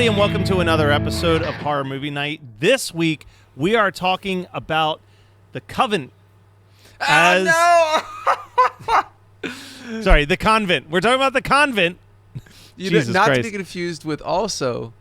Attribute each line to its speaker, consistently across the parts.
Speaker 1: everybody, and welcome to another episode of Horror Movie Night. This week, we are talking about The Convent.
Speaker 2: No!
Speaker 1: Sorry, The Convent. We're talking about The Convent.
Speaker 2: Not
Speaker 1: Christ.
Speaker 2: to be confused with also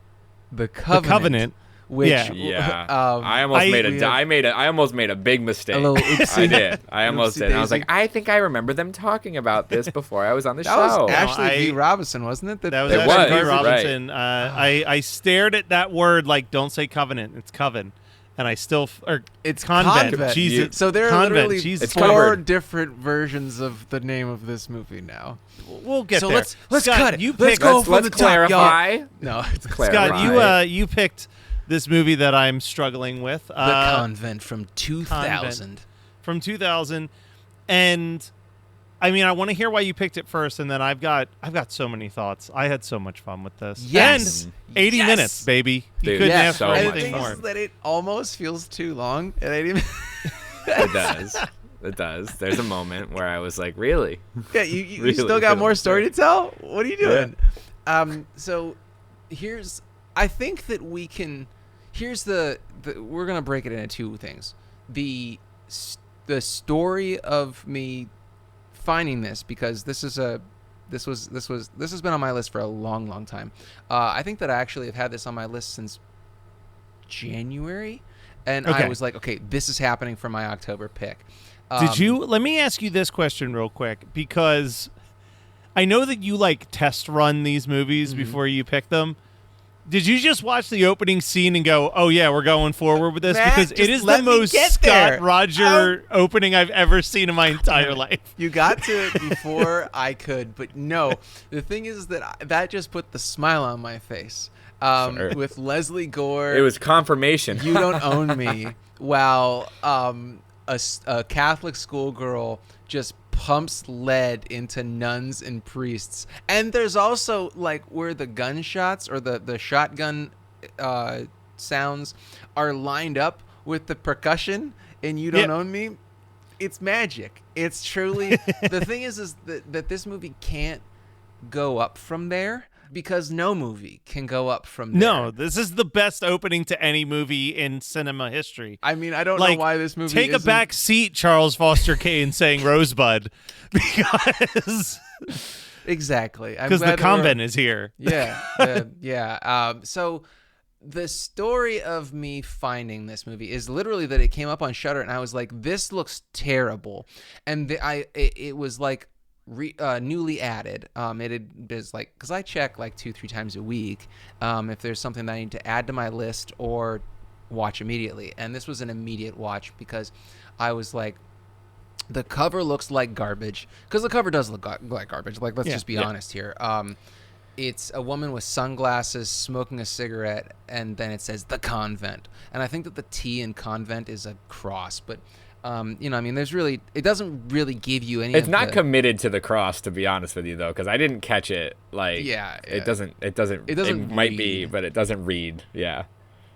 Speaker 2: The Covenant.
Speaker 1: The Covenant.
Speaker 2: Which,
Speaker 3: Yeah, I almost made a big mistake.
Speaker 2: A little oopsie.
Speaker 3: I did. I almost
Speaker 2: Oopsie
Speaker 3: did. And I was
Speaker 2: daisy.
Speaker 3: like, I think I remember them talking about this before I was on the
Speaker 2: That
Speaker 3: show.
Speaker 2: was Ashley
Speaker 1: No,
Speaker 2: V. Robinson, wasn't it?
Speaker 1: That was
Speaker 3: It
Speaker 1: Ashley
Speaker 3: was,
Speaker 1: V. Robinson.
Speaker 3: right.
Speaker 1: I stared at that word like, don't say covenant. It's coven. And I still...
Speaker 2: It's
Speaker 1: Convent.
Speaker 2: Convent.
Speaker 1: Jesus.
Speaker 2: So there are
Speaker 1: Convent.
Speaker 2: literally
Speaker 1: Jesus.
Speaker 2: four
Speaker 3: covered.
Speaker 2: different versions of the name of this movie now.
Speaker 1: We'll get
Speaker 2: So
Speaker 1: there.
Speaker 2: let's
Speaker 1: Scott,
Speaker 2: cut it.
Speaker 1: You
Speaker 2: Let's
Speaker 1: picked,
Speaker 2: go from
Speaker 3: Let's
Speaker 2: the top,
Speaker 3: clarify.
Speaker 2: y'all. No, it's
Speaker 3: Clarify.
Speaker 1: Scott, you picked this movie that I'm struggling with.
Speaker 2: The Convent from 2000.
Speaker 1: From 2000, and I mean, I want to hear why you picked it first, and then I've got so many thoughts. I had so much fun with this.
Speaker 2: Yes.
Speaker 1: And 80
Speaker 2: Yes.
Speaker 1: minutes, baby. You
Speaker 3: Dude,
Speaker 1: couldn't
Speaker 3: yes.
Speaker 1: ask for
Speaker 3: So
Speaker 2: And the
Speaker 3: much
Speaker 1: anything
Speaker 2: thing
Speaker 1: more.
Speaker 2: is that it almost feels too long. And I didn't
Speaker 3: It does. It does. There's a moment where I was like, really?
Speaker 2: Yeah, you
Speaker 3: Really
Speaker 2: still got more
Speaker 3: feels
Speaker 2: story to
Speaker 3: good.
Speaker 2: tell? What are you doing? So I think that we can, here's we're going to break it into two things. The story of me finding this, because this has been on my list for a long time. I think that I actually have had this on my list since January. And
Speaker 1: Okay.
Speaker 2: I was like, okay, this is happening for my October pick.
Speaker 1: Let me ask you this question real quick, because I know that you like test run these movies before you pick them. Did you just watch the opening scene and go, oh yeah, we're going forward with this?
Speaker 2: Matt,
Speaker 1: Because it
Speaker 2: just
Speaker 1: is
Speaker 2: let
Speaker 1: the
Speaker 2: me
Speaker 1: most
Speaker 2: get
Speaker 1: Scott
Speaker 2: there.
Speaker 1: Roger opening I've ever seen in my entire life.
Speaker 2: You got to it before I could, but no. The thing is that just put the smile on my face.
Speaker 3: Sure.
Speaker 2: With Leslie Gore,
Speaker 3: It was confirmation.
Speaker 2: You Don't Own Me, while a Catholic schoolgirl just pumps lead into nuns and priests. And there's also like where the gunshots or the shotgun sounds are lined up with the percussion in You Don't
Speaker 1: Yep.
Speaker 2: Own Me. It's magic. It's truly the thing is that this movie can't go up from there, because no movie can go up from there.
Speaker 1: No, this is the best opening to any movie in cinema history.
Speaker 2: I mean, I don't
Speaker 1: Like,
Speaker 2: know why this movie
Speaker 1: Take a
Speaker 2: isn't-
Speaker 1: back seat, Charles Foster Kane saying Rosebud, because
Speaker 2: Exactly. I'm
Speaker 1: the
Speaker 2: glad that
Speaker 1: convent is here.
Speaker 2: Yeah. So the story of me finding this movie is literally that it came up on Shudder, and I was like, "This looks terrible," and it was like newly added. It is like, because I check like 2-3 times a week if there's something that I need to add to my list or watch immediately, and this was an immediate watch because I was like, the cover looks like garbage, because the cover does look like garbage. Like, let's just be honest here. It's a woman with sunglasses smoking a cigarette, and then it says The Convent. And I think that the T in convent is a cross, but it doesn't really give you any.
Speaker 3: It's not committed to the cross, to be honest with you, though, because I didn't catch it. Like, it doesn't. It might be,
Speaker 2: read.
Speaker 3: but it doesn't read. Yeah,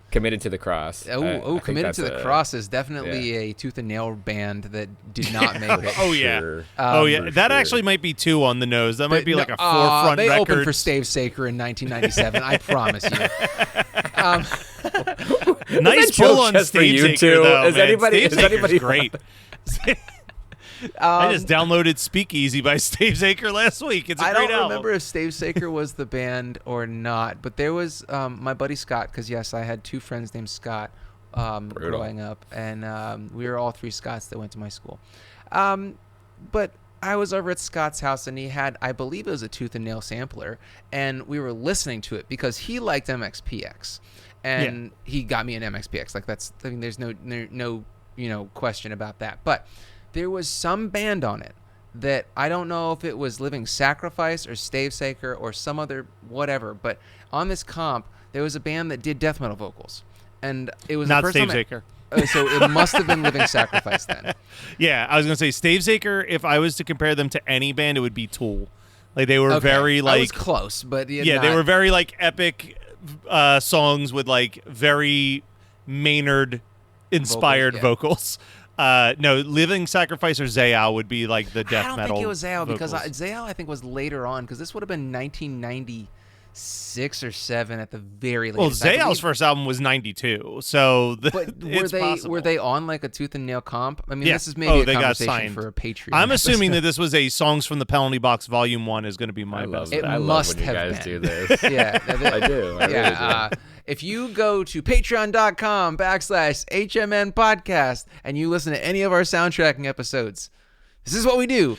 Speaker 3: committed to the cross. I think
Speaker 2: Committed to
Speaker 3: that's
Speaker 2: the Cross is definitely a tooth and nail band that did not make it.
Speaker 1: Oh yeah.
Speaker 3: Sure.
Speaker 1: That
Speaker 3: sure.
Speaker 1: actually might be 2 on the nose. That might be like a
Speaker 2: No,
Speaker 1: forefront
Speaker 2: they
Speaker 1: record.
Speaker 2: opened for Stave Saker in 1997. I promise you.
Speaker 1: Nice
Speaker 3: Is that
Speaker 1: pull
Speaker 3: joke
Speaker 1: on
Speaker 3: just for
Speaker 1: Stave
Speaker 3: you
Speaker 1: Saker,
Speaker 3: two?
Speaker 1: though,
Speaker 3: Is
Speaker 1: man.
Speaker 3: anybody-
Speaker 1: Stave
Speaker 3: is
Speaker 1: Saker's
Speaker 3: anybody-
Speaker 1: great. I just downloaded Speakeasy by Stave Saker last week. It's a
Speaker 2: I
Speaker 1: great
Speaker 2: don't
Speaker 1: album.
Speaker 2: remember if Stave Saker was the band or not, but there was my buddy Scott, because yes, I had 2 friends named Scott growing up, and we were all 3 Scots that went to my school. But I was over at Scott's house, and he had, I believe it was a Tooth and Nail sampler, and we were listening to it because he liked MXPX, and he got me an MXPX. Like, there's no question about that. But there was some band on it that I don't know if it was Living Sacrifice or Stave Saker or some other whatever, but on this comp there was a band that did death metal vocals, and it was
Speaker 1: Not
Speaker 2: the first
Speaker 1: Stave
Speaker 2: time
Speaker 1: Saker.
Speaker 2: So it must have been Living Sacrifice then.
Speaker 1: Yeah, I was gonna say Stave Saker. If I was to compare them to any band, it would be Tool. Like they were
Speaker 2: Okay.
Speaker 1: very
Speaker 2: I was
Speaker 1: like
Speaker 2: close, but
Speaker 1: they were very like epic songs with like very Maynard inspired vocals. No, Living Sacrifice or Zayao would be like the death metal.
Speaker 2: I don't think it was Zayao, because
Speaker 1: vocals.
Speaker 2: Zayao I think was later on, because this would have been 1990 6 or 7 at the very
Speaker 1: Well,
Speaker 2: latest.
Speaker 1: Zayal's first album was 92, so
Speaker 2: were they on like a tooth and nail comp? I mean, this is maybe a conversation for a Patreon.
Speaker 1: I'm assuming that this was a Songs from the Penalty Box Volume 1 is going to be my best.
Speaker 2: It must have been.
Speaker 3: You guys do this.
Speaker 2: Yeah,
Speaker 3: I do. I really do.
Speaker 2: If you go to patreon.com/HMN podcast and you listen to any of our soundtracking episodes, this is what we do.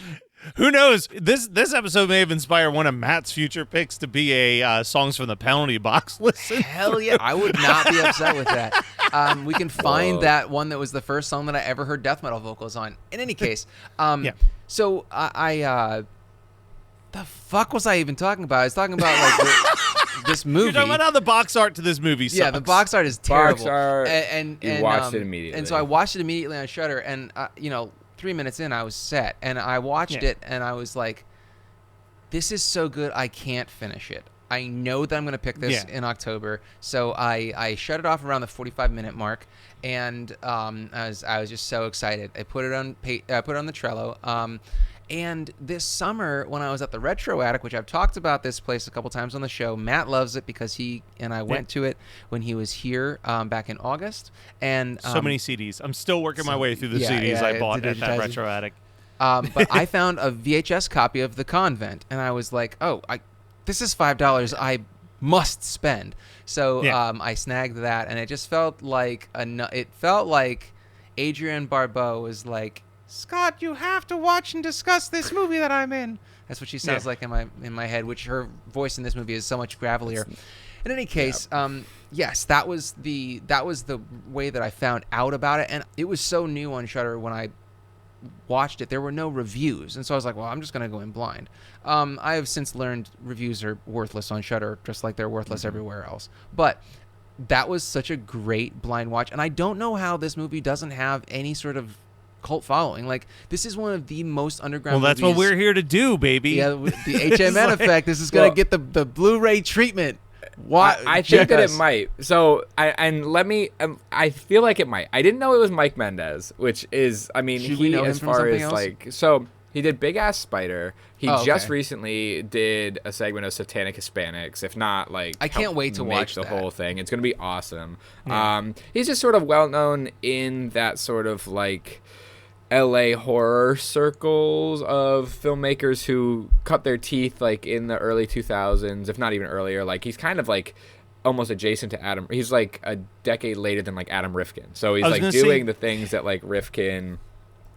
Speaker 1: Who knows? This episode may have inspired one of Matt's future picks to be a Songs from the Penalty Box listen.
Speaker 2: Hell yeah. I would not be upset with that. We can find that one that was the first song that I ever heard death metal vocals on. In any case, so I the fuck was I even talking about? I was talking about like this movie.
Speaker 1: You're talking about how the box art to this movie sucks.
Speaker 2: Yeah, the box art is terrible.
Speaker 3: Box art,
Speaker 2: and
Speaker 3: watched it immediately.
Speaker 2: And so I watched it immediately on Shudder, and 3 minutes in, I was set, and I watched it, and I was like, "This is so good, I can't finish it. I know that I'm going to pick this in October." So I shut it off around the 45-minute mark, and I was just so excited. I put it on the Trello. And this summer, when I was at the Retro Attic, which I've talked about this place a couple times on the show, Matt loves it because he and I went to it when he was here back in August. And
Speaker 1: so many CDs. I'm still working my way through the CDs I bought at that Retro Attic.
Speaker 2: But I found a VHS copy of The Convent, and I was like, this is $5 I must spend. So I snagged that, and it just felt like Adrienne Barbeau was like, "Scott, you have to watch and discuss this movie that I'm in." That's what she sounds like in my head, which her voice in this movie is so much gravelier. In any case, yes, that was the way that I found out about it, and it was so new on Shudder when I watched it. There were no reviews, and so I was like, well, I'm just gonna go in blind. I have since learned reviews are worthless on Shudder, just like they're worthless everywhere else. But that was such a great blind watch, and I don't know how this movie doesn't have any sort of cult following. Like, this is one of the most underground
Speaker 1: movies. Well, that's what we're here to do, baby.
Speaker 2: Yeah, the HMN effect. This is going to get the Blu-ray treatment.
Speaker 3: I think that it might. So, I feel like it might. I didn't know it was Mike Mendez, which is, I mean,
Speaker 2: Should we know
Speaker 3: as
Speaker 2: him
Speaker 3: far
Speaker 2: from
Speaker 3: as
Speaker 2: something
Speaker 3: like, so he did Big Ass Spider. He just recently did a segment of Satanic Hispanics. If not, like,
Speaker 2: I can't wait to watch
Speaker 3: the whole thing. It's going to be awesome. Yeah. He's just sort of well known in that sort of like LA horror circles of filmmakers who cut their teeth like in the early 2000s, if not even earlier. Like, he's kind of like almost adjacent to Adam. He's like a decade later than like Adam Rifkin. So he's like doing the things that like Rifkin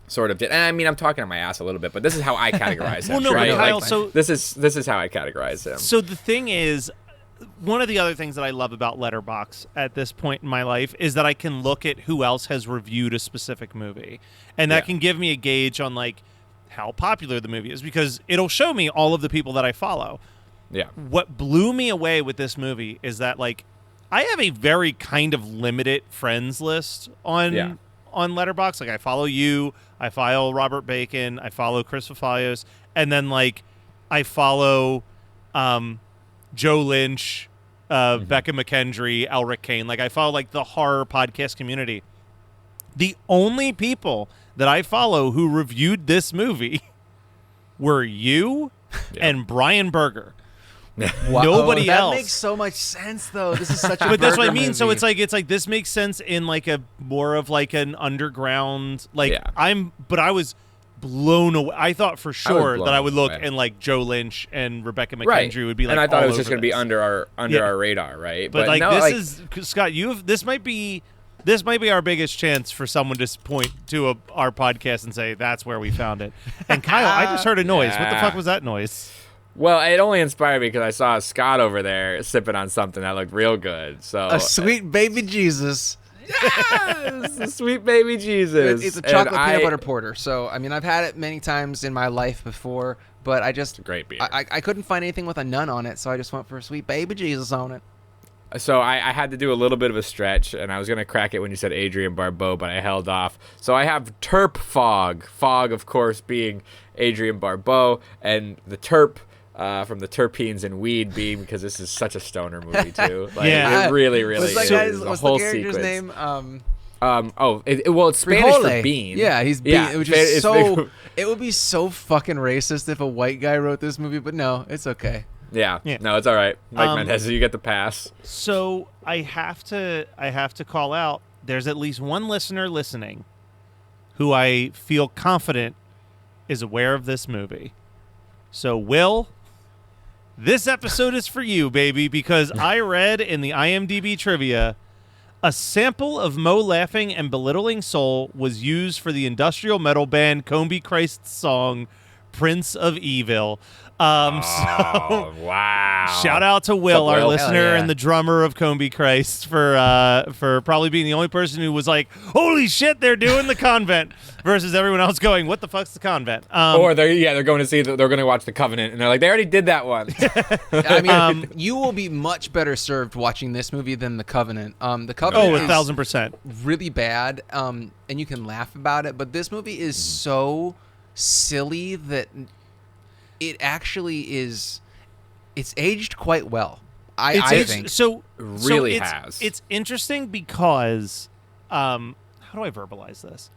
Speaker 3: sort of did. And I mean, I'm talking on my ass a little bit, but this is how I categorize him.
Speaker 1: Well, no,
Speaker 3: right?
Speaker 1: but Kyle,
Speaker 3: like,
Speaker 1: so
Speaker 3: this is how I categorize him.
Speaker 1: So the thing is, one of the other things that I love about Letterboxd at this point in my life is that I can look at who else has reviewed a specific movie, and that can give me a gauge on like how popular the movie is, because it'll show me all of the people that I follow.
Speaker 3: Yeah.
Speaker 1: What blew me away with this movie is that like I have a very kind of limited friends list on Letterboxd. Like, I follow you, I follow Robert Bacon, I follow Chris Fafalios, and then like I follow Joe Lynch, Becca McKendry, Elric Kane. Like, I follow like the horror podcast community. The only people that I follow who reviewed this movie were you and Brian Berger.
Speaker 2: Wow.
Speaker 1: Nobody else.
Speaker 2: That makes so much sense, though. This is such a
Speaker 1: but that's what I
Speaker 2: Berger
Speaker 1: mean.
Speaker 2: movie.
Speaker 1: So it's like this makes sense in like a more of like an underground but I was blown away. I thought for sure that I would look and like Joe Lynch and Rebecca McKendry would be like,
Speaker 3: and I thought
Speaker 1: all
Speaker 3: it was just
Speaker 1: going to
Speaker 3: be under our radar, right?
Speaker 1: But like, no, this is Scott. This might be our biggest chance for someone to point to our podcast and say that's where we found it. And Kyle, I just heard a noise. What the fuck was that noise?
Speaker 3: Well, it only inspired me because I saw Scott over there sipping on something that looked real good. So
Speaker 2: a sweet baby Jesus.
Speaker 3: Yes, a sweet baby Jesus.
Speaker 2: It's a chocolate peanut butter porter. So, I mean, I've had it many times in my life before, but I just...
Speaker 3: It's a great beer.
Speaker 2: I couldn't find anything with a nun on it, so I just went for a sweet baby Jesus on it.
Speaker 3: So I had to do a little bit of a stretch, and I was going to crack it when you said Adrienne Barbeau, but I held off. So I have Terp Fog. Fog, of course, being Adrienne Barbeau, and the Terp... from the terpenes and weed being, because this is such a stoner movie too. Like, it really, really
Speaker 2: what's
Speaker 3: is.
Speaker 2: What's the character's name?
Speaker 3: It's Spanish for bean.
Speaker 2: Yeah, he's bean. Yeah, which is so. It would be so fucking racist if a white guy wrote this movie, but no, it's okay.
Speaker 3: Yeah.
Speaker 1: Yeah.
Speaker 3: No, it's all right. Mike Mendez, you get the pass.
Speaker 1: So I have to call out. There's at least one listener listening who I feel confident is aware of this movie. So Will, this episode is for you, baby, because I read in the IMDb trivia a sample of Mo laughing and belittling Soul was used for the industrial metal band Combi Christ's song Prince of Evil.
Speaker 3: Oh, wow.
Speaker 1: Shout out to Will, our
Speaker 3: Will?
Speaker 1: listener
Speaker 2: Yeah.
Speaker 1: and the drummer of Combi Christ, for probably being the only person who was like, "Holy shit, they're doing the Convent," versus everyone else going, "What the fuck's the Convent?"
Speaker 3: Or they're going to see they're going to watch the Covenant, and they're like, they already did that one.
Speaker 2: I mean, you will be much better served watching this movie than The Covenant. The Covenant is
Speaker 1: 1,000%.
Speaker 2: really bad, and you can laugh about it, but this movie is so silly that it actually is. It's aged quite well. I think.
Speaker 1: So
Speaker 3: Really
Speaker 1: it's,
Speaker 3: has.
Speaker 1: It's interesting because, how do I verbalize this?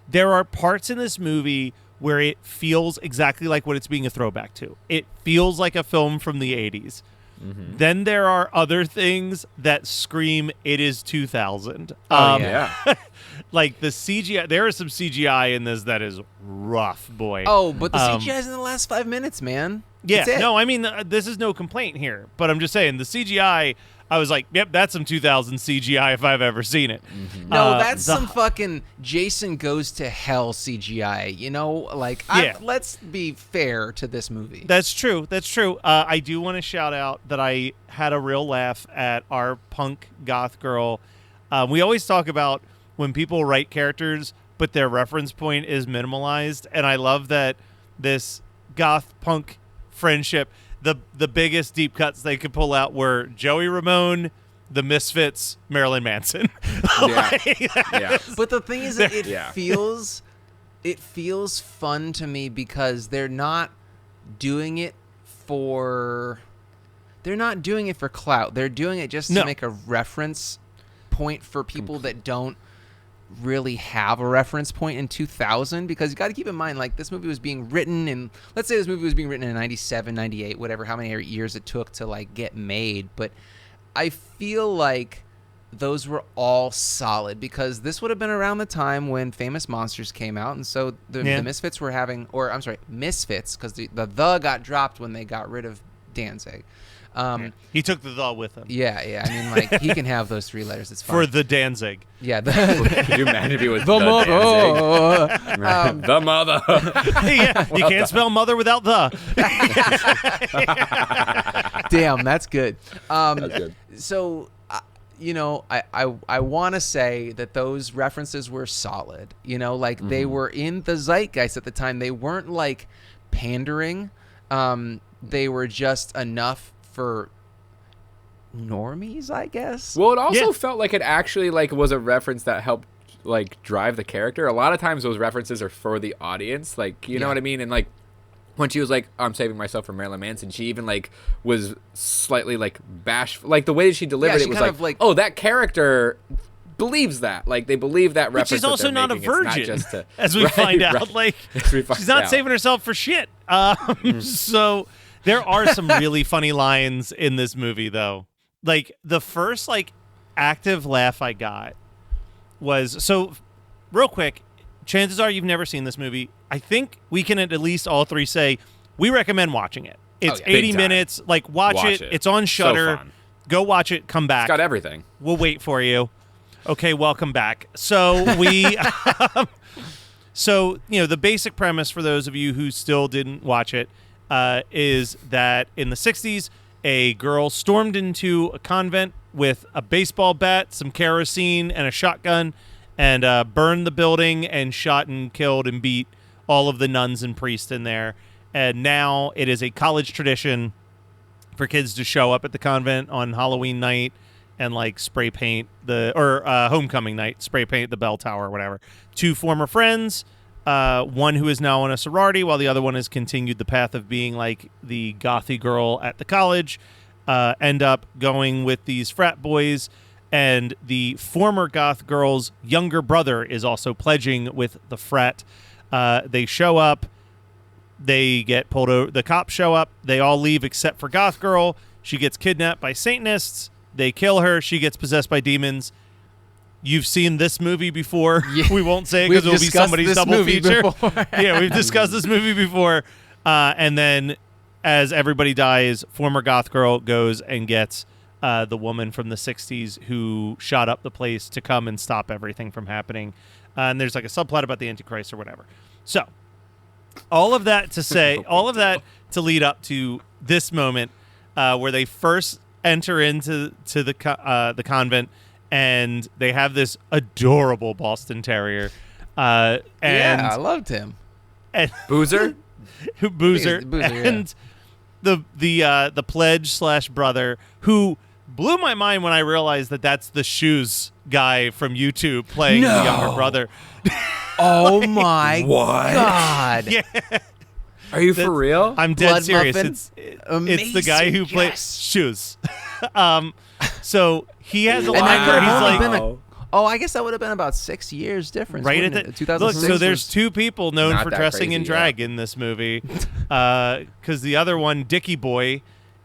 Speaker 1: There are parts in this movie where it feels exactly like what it's being a throwback to. It feels like a film from the 80s.
Speaker 3: Mm-hmm.
Speaker 1: Then there are other things that scream it is 2000.
Speaker 3: Yeah.
Speaker 1: Like the CGI. There is some CGI in this that is rough, boy.
Speaker 2: Oh, but the CGI is in the last 5 minutes, man.
Speaker 1: Yeah,
Speaker 2: That's it.
Speaker 1: no, I mean, this is no complaint here, but I'm just saying the CGI, I was like, yep, that's some 2000 CGI if I've ever seen it.
Speaker 2: No, that's some fucking Jason Goes to Hell CGI. You know, like,
Speaker 1: Yeah.
Speaker 2: let's be fair to this movie.
Speaker 1: That's true. That's true. I do want to shout out that I had a real laugh at our punk goth girl. We always talk about when people write characters, but their reference point is minimalized, and I love that this goth punk friendship, the biggest deep cuts they could pull out were Joey Ramone, the Misfits, Marilyn Manson.
Speaker 3: Yeah. Yeah.
Speaker 2: But the thing is that it
Speaker 3: Yeah.
Speaker 2: feels fun to me because they're not doing it for clout. They're doing it just to
Speaker 1: No.
Speaker 2: make a reference point for people that don't really have a reference point in 2000, because you got to keep in mind, like, this movie was being written in, let's say this movie was being written in 97, 98, whatever, how many years it took to, like, get made. But I feel like those were all solid because this would have been around the time when Famous Monsters came out, and so the Misfits were having, or I'm sorry, Misfits, because the got dropped when they got rid of Danzig.
Speaker 1: He took the with him.
Speaker 2: Yeah. I mean, like, he can have those 3 letters. It's fine.
Speaker 1: For the Danzig.
Speaker 2: Yeah.
Speaker 3: Could you imagine if he was
Speaker 2: The
Speaker 3: Danzig?
Speaker 2: mother.
Speaker 3: The mother.
Speaker 1: Yeah, you can't spell mother without the.
Speaker 2: Damn, that's good.
Speaker 3: That's good.
Speaker 2: So, you know, I want to say that those references were solid. You know, like, they were in the zeitgeist at the time. They weren't, like, pandering. They were just enough for normies, I guess.
Speaker 3: Well, it also
Speaker 1: Yeah.
Speaker 3: felt like it actually like was a reference that helped like drive the character. A lot of times those references are for the audience, like, you know what I mean? And like when she was like, I'm saving myself from Marilyn Manson, she even like was slightly like bashful. Like the way that she delivered
Speaker 2: she
Speaker 3: it was
Speaker 2: kind
Speaker 3: like,
Speaker 2: of, like-
Speaker 3: oh, that character believes that. Like they believe that
Speaker 1: But
Speaker 3: reference.
Speaker 1: she's
Speaker 3: that
Speaker 1: also
Speaker 3: they're
Speaker 1: not a
Speaker 3: making. It's
Speaker 1: virgin,
Speaker 3: just to,
Speaker 1: as we find out.
Speaker 3: right.
Speaker 1: Like,
Speaker 3: As we find
Speaker 1: she's not
Speaker 3: out.
Speaker 1: saving herself for shit. So there are some really funny lines in this movie, though. Like, the first, like, active laugh I got was... So, real quick, chances are you've never seen this movie. I think we can at least all three say we recommend watching it. It's 80
Speaker 3: Big time.
Speaker 1: minutes. Like, watch it. It's on Shudder.
Speaker 3: fun.
Speaker 1: Go watch it. Come back.
Speaker 3: It's got everything.
Speaker 1: We'll wait for you. Okay, welcome back. So we... So, you know, the basic premise for those of you who still didn't watch it is that in the 60s, a girl stormed into a convent with a baseball bat, some kerosene, and a shotgun, and burned the building and shot and killed and beat all of the nuns and priests in there. And now it is a college tradition for kids to show up at the convent on Halloween night and like spray paint homecoming night, spray paint the bell tower or whatever. 2 former friends, one who is now in a sorority while the other one has continued the path of being like the gothy girl at the college, end up going with these frat boys, and the former goth girl's younger brother is also pledging with the frat. They show up. They get pulled over. The cops show up. They all leave except for Goth Girl. She gets kidnapped by Satanists. They kill her. She gets possessed by demons. You've seen this movie before.
Speaker 2: Yeah.
Speaker 1: We won't say it because it will be somebody's double feature. Yeah, we've discussed this movie before. And then as everybody dies, former Goth Girl goes and gets the woman from the 60s who shot up the place to come and stop everything from happening. And there's like a subplot about the Antichrist or whatever. So all of that to say, all of that to lead up to this moment where they first enter into the convent, and they have this adorable Boston Terrier. And
Speaker 2: yeah, I loved him.
Speaker 1: And
Speaker 3: Boozer?
Speaker 1: Boozer.
Speaker 2: Boozer,
Speaker 1: And the pledge / brother who blew my mind when I realized that that's the Shoes guy from YouTube playing the younger brother.
Speaker 2: Oh my
Speaker 3: What?
Speaker 2: God.
Speaker 1: Yeah.
Speaker 3: Are you for real?
Speaker 1: I'm dead
Speaker 2: Blood
Speaker 1: serious.
Speaker 2: Muffin?
Speaker 1: It's the guy who plays
Speaker 2: Yes.
Speaker 1: Shoes. So he has a
Speaker 2: And that could
Speaker 1: line where
Speaker 2: have
Speaker 1: he's
Speaker 2: only
Speaker 1: like,
Speaker 2: been I guess that would have been about 6 years difference.
Speaker 1: right at
Speaker 2: wouldn't
Speaker 1: the
Speaker 2: it?
Speaker 1: look.
Speaker 2: 2006
Speaker 1: So there's
Speaker 2: was-
Speaker 1: two people known
Speaker 3: Not
Speaker 1: for
Speaker 3: that
Speaker 1: dressing
Speaker 3: crazy,
Speaker 1: in
Speaker 3: yeah.
Speaker 1: drag in this movie, because the other one, Dickie Boy,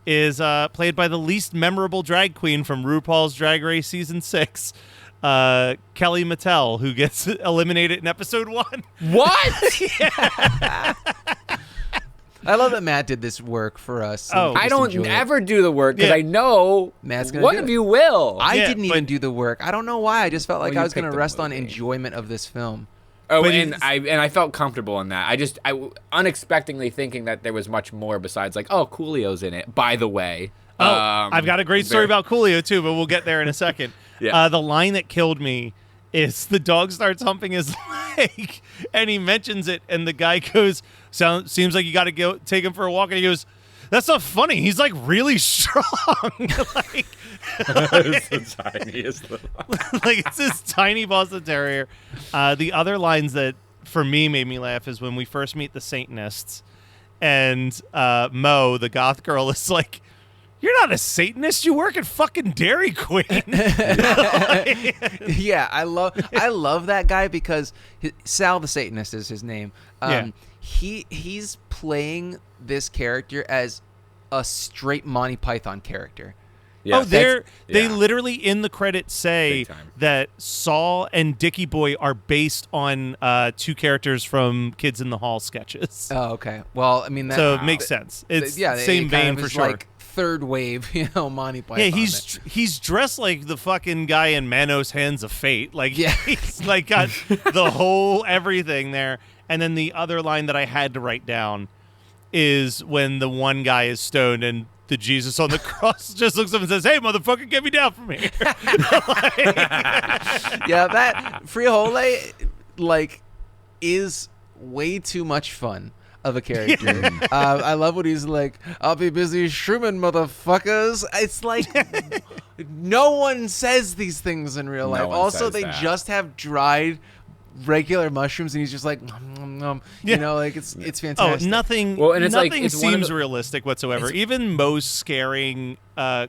Speaker 1: is played by the least memorable drag queen from RuPaul's Drag Race season 6, Kelly Mattel, who gets eliminated in episode 1.
Speaker 3: What?
Speaker 2: I love that Matt did this work for us. and
Speaker 1: Oh.
Speaker 2: we
Speaker 3: I
Speaker 2: just
Speaker 3: don't
Speaker 2: enjoy it.
Speaker 3: ever do the work because
Speaker 1: Yeah.
Speaker 3: I know
Speaker 2: Matt's gonna
Speaker 3: one
Speaker 2: do
Speaker 3: of
Speaker 2: it.
Speaker 3: you will.
Speaker 2: I
Speaker 1: Yeah,
Speaker 2: didn't
Speaker 1: but-
Speaker 2: even do the work. I don't know why. I just felt like
Speaker 3: Well,
Speaker 2: I
Speaker 3: you
Speaker 2: was going to
Speaker 3: picked the
Speaker 2: rest on
Speaker 3: movie.
Speaker 2: enjoyment of this film.
Speaker 3: Oh,
Speaker 1: But
Speaker 3: and
Speaker 1: it's-
Speaker 3: I felt comfortable in that. I unexpectedly thinking that there was much more besides like, oh, Coolio's in it. By the way,
Speaker 1: Oh, I've got a great story about Coolio too, but we'll get there in a second.
Speaker 3: Yeah.
Speaker 1: The line that killed me is the dog starts humping his leg, and he mentions it, and the guy goes, seems like you got to go take him for a walk, and he goes, that's not funny. He's like really strong. like,
Speaker 3: It's the tiniest little.
Speaker 1: like it's this tiny Boston Terrier. The other lines that for me made me laugh is when we first meet the Satanists, and Mo, the goth girl, is like, "You're not a Satanist. You work at fucking Dairy Queen."
Speaker 2: Yeah, I love that guy because Sal the Satanist is his name.
Speaker 1: Yeah.
Speaker 2: He's playing this character as a straight Monty Python character.
Speaker 3: Yeah,
Speaker 1: oh, they
Speaker 3: yeah.
Speaker 1: literally in the credits say
Speaker 3: Big time.
Speaker 1: that Saul and Dickie Boy are based on two characters from Kids in the Hall sketches.
Speaker 2: Oh, okay. Well, I mean, that,
Speaker 1: So it makes sense. It's
Speaker 2: yeah,
Speaker 1: same
Speaker 2: it kind
Speaker 1: vein
Speaker 2: of
Speaker 1: for
Speaker 2: is
Speaker 1: sure.
Speaker 2: Like third wave, Monty Python.
Speaker 1: Yeah, he's dressed like the fucking guy in Manos Hands of Fate. Like,
Speaker 2: Yeah.
Speaker 1: he's like got the whole everything there. And then the other line that I had to write down is when the one guy is stoned and the Jesus on the cross just looks up and says, "Hey, motherfucker, get me down from here."
Speaker 2: Yeah, that Friole like is way too much fun of a character. I love what he's like. I'll be busy shrooming, motherfuckers. It's like no one says these things in real life.
Speaker 3: one
Speaker 2: Also,
Speaker 3: says
Speaker 2: they
Speaker 3: that.
Speaker 2: just have dried regular mushrooms, and he's just like, nom, nom, nom.
Speaker 1: Yeah.
Speaker 2: You know, like it's
Speaker 1: Oh,
Speaker 2: fantastic.
Speaker 1: nothing.
Speaker 3: Well, and it's like-
Speaker 1: nothing
Speaker 3: it's one of
Speaker 1: seems
Speaker 3: the-
Speaker 1: realistic whatsoever. Even Mo's scaring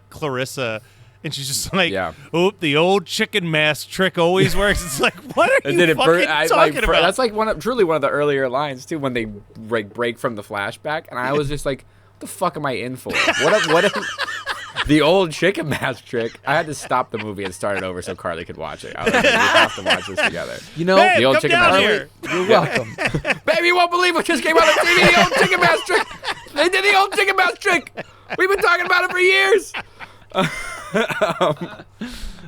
Speaker 1: Clarissa, and she's just like,
Speaker 3: Yeah.
Speaker 1: "Oh, the old chicken mask trick always works." It's like, what are
Speaker 3: And
Speaker 1: you
Speaker 3: then it
Speaker 1: fucking talking about?
Speaker 3: That's like truly one of the earlier lines too when they break from the flashback, and I was just like, "What the fuck am I in for? What if the old chicken mask trick?" I had to stop the movie and start it over so Carly could watch it. I was like, "We have to watch this together."
Speaker 2: You know,
Speaker 1: Hey,
Speaker 3: The old
Speaker 1: come
Speaker 3: chicken
Speaker 1: down
Speaker 3: mask
Speaker 1: here.
Speaker 2: you're welcome.
Speaker 3: Baby, you won't believe what just came out of TV. The old chicken mouse trick. They did the old chicken mouse trick. We've been talking about it for years.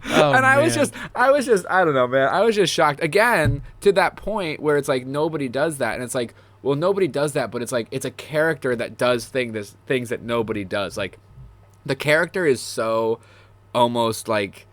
Speaker 2: Oh,
Speaker 3: And I was
Speaker 2: man.
Speaker 3: just, I don't know, man. I was just shocked again to that point where it's like nobody does that, and it's like, well, nobody does that, but it's like it's a character that does things that nobody does. Like the character is so almost like.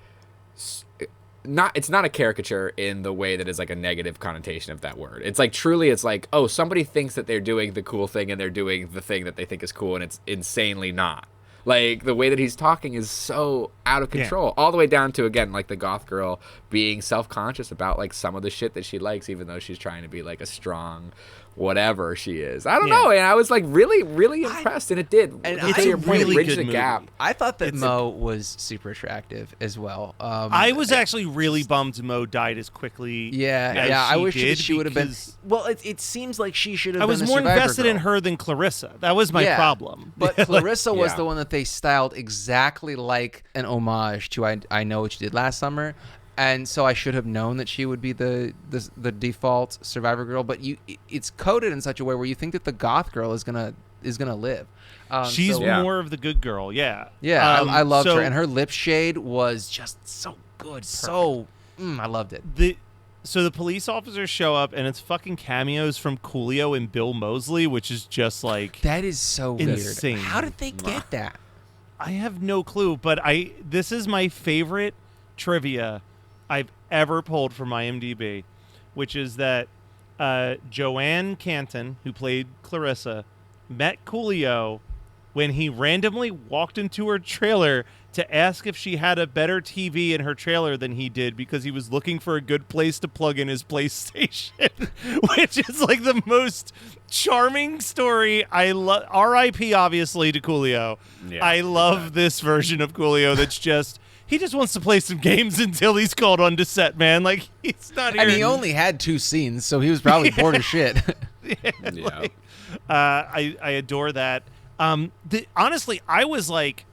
Speaker 3: It's not a caricature in the way that is like a negative connotation of that word. It's like truly it's like, oh, somebody thinks that they're doing the cool thing and they're doing the thing that they think is cool, and it's insanely not. Like the way that he's talking is so out of control, all the way down to, again, like the goth girl being self-conscious about like some of the shit that she likes, even though she's trying to be like a strong whatever she is. I don't know, and I was like really, really impressed, and it did.
Speaker 2: And
Speaker 3: To
Speaker 2: it's
Speaker 3: your
Speaker 2: a
Speaker 3: point,
Speaker 1: really
Speaker 3: bridge
Speaker 1: good
Speaker 3: the
Speaker 1: movie.
Speaker 3: gap.
Speaker 2: I thought that Mo was super attractive as well.
Speaker 1: I was actually really bummed Mo died as quickly.
Speaker 2: Yeah,
Speaker 1: as
Speaker 2: I
Speaker 1: she
Speaker 2: wish
Speaker 1: did
Speaker 2: she would have been.
Speaker 1: because
Speaker 2: Well, it seems like she should have.
Speaker 1: I
Speaker 2: been
Speaker 1: was
Speaker 2: the
Speaker 1: more
Speaker 2: Survivor
Speaker 1: invested in
Speaker 2: girl.
Speaker 1: her than Clarissa. That was my problem.
Speaker 2: But Clarissa was
Speaker 3: Yeah.
Speaker 2: the one that they styled exactly like an homage to I Know What You Did Last Summer. And so I should have known that she would be the default Survivor girl, but it's coded in such a way where you think that the goth girl is gonna live.
Speaker 1: She's
Speaker 3: Yeah.
Speaker 1: more of the good girl. Yeah.
Speaker 2: Yeah, I loved
Speaker 1: so
Speaker 2: her, and her lip shade was just so good. So I loved it.
Speaker 1: So the police officers show up, and it's fucking cameos from Coolio and Bill Moseley, which is just like
Speaker 2: That is so
Speaker 1: insane.
Speaker 2: weird. How did they get that?
Speaker 1: I have no clue, but this is my favorite trivia I've ever pulled from IMDb, which is that Joanne Canton, who played Clarissa, met Coolio when he randomly walked into her trailer to ask if she had a better TV in her trailer than he did because he was looking for a good place to plug in his PlayStation, which is like the most charming story. I love R.I.P. obviously to Coolio.
Speaker 3: Yeah,
Speaker 1: I love this version of Coolio that's just he just wants to play some games until he's called on to set, man. Like he's not here.
Speaker 2: And he only had 2 scenes, so he was probably bored as shit.
Speaker 3: Yeah.
Speaker 1: I adore that. Honestly, I was like,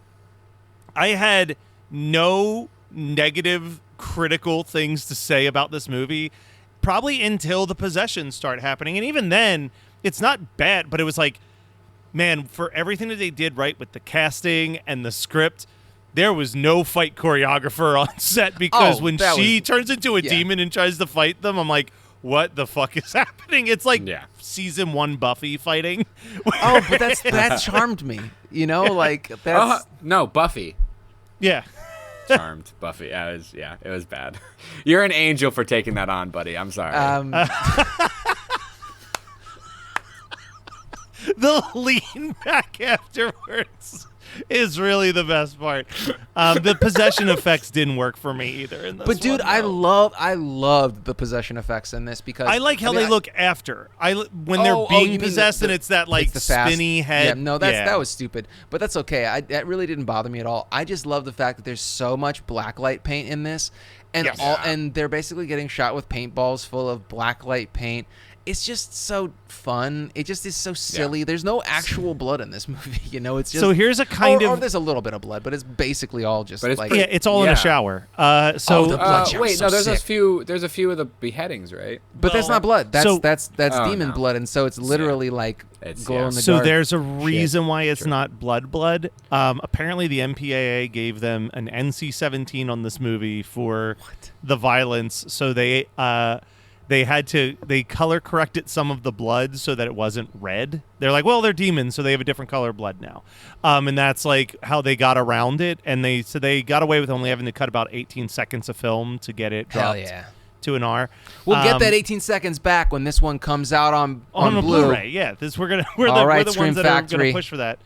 Speaker 1: I had no negative critical things to say about this movie, probably until the possessions start happening. And even then, it's not bad, but it was like, man, for everything that they did right with the casting and the script, there was no fight choreographer on set because when she turns into a demon and tries to fight them, I'm like, what the fuck is happening? It's like season 1 Buffy fighting.
Speaker 2: Oh, but that charmed me. You know, like that's
Speaker 3: No, Buffy.
Speaker 1: Yeah.
Speaker 3: Charmed. Buffy. Yeah, it was bad. You're an angel for taking that on, buddy. I'm sorry.
Speaker 1: The lean back afterwards is really the best part. The possession effects didn't work for me either. In this
Speaker 2: But dude,
Speaker 1: one,
Speaker 2: I
Speaker 1: though.
Speaker 2: loved the possession effects in this because
Speaker 1: I like how they look after. When they're
Speaker 2: you
Speaker 1: being
Speaker 2: mean
Speaker 1: possessed and it's that like
Speaker 2: it's the fast-
Speaker 1: spinny head.
Speaker 2: Yeah, no, that was stupid. But that's okay. That really didn't bother me at all. I just love the fact that there's so much blacklight paint in this, and
Speaker 1: Yes.
Speaker 2: and they're basically getting shot with paintballs full of blacklight paint. It's just so fun. It just is so silly. There's no actual blood in this movie. You know, it's just
Speaker 1: So here's a kind
Speaker 2: or
Speaker 1: of
Speaker 2: there's a little bit of blood, but it's basically all just
Speaker 3: But it's
Speaker 2: like
Speaker 1: yeah, it's all in a shower.
Speaker 2: the blood shower's
Speaker 3: wait,
Speaker 2: so
Speaker 3: no, there's
Speaker 2: sick.
Speaker 3: there's a few of the beheadings, right?
Speaker 2: But that's not blood. That's
Speaker 1: So-
Speaker 2: that's
Speaker 3: Oh,
Speaker 2: demon
Speaker 3: no.
Speaker 2: blood, and so it's literally like
Speaker 3: It's-
Speaker 2: glow in the
Speaker 1: So
Speaker 2: dark.
Speaker 1: there's a reason why it's not blood. Apparently, the MPAA gave them an NC-17 on this movie for the violence. So they color corrected some of the blood so that it wasn't red. They're like, well, they're demons, so they have a different color blood now. And that's like how they got around it. And they got away with only having to cut about 18 seconds of film to get it
Speaker 2: Hell
Speaker 1: dropped
Speaker 2: yeah.
Speaker 1: to an R.
Speaker 2: We'll get that 18 seconds back when this one comes out on
Speaker 1: a
Speaker 2: Blue.
Speaker 1: Blu-ray. Yeah, we're
Speaker 2: All right,
Speaker 1: the
Speaker 2: Scream
Speaker 1: ones that are
Speaker 2: Factory.
Speaker 1: going to push for that.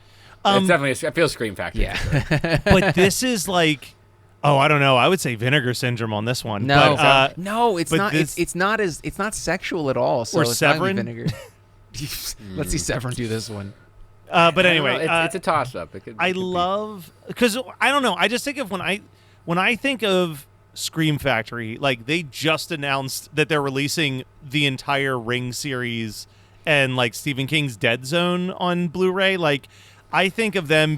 Speaker 3: It's definitely. I feel Scream Factory.
Speaker 2: Yeah.
Speaker 1: But this is like, I don't know. I would say Vinegar Syndrome on this one.
Speaker 2: No,
Speaker 1: but,
Speaker 2: no, it's
Speaker 1: but
Speaker 2: not.
Speaker 1: this-
Speaker 2: It's not sexual at all. So
Speaker 1: Or
Speaker 2: it's not
Speaker 1: Severin?
Speaker 2: gonna be vinegar. Let's see Severin do this one.
Speaker 1: but
Speaker 3: I don't
Speaker 1: anyway,
Speaker 3: know, it's a toss up.
Speaker 1: I love because I don't know. I just think of when I think of Scream Factory, like they just announced that they're releasing the entire Ring series and like Stephen King's Dead Zone on Blu-ray. Like I think of them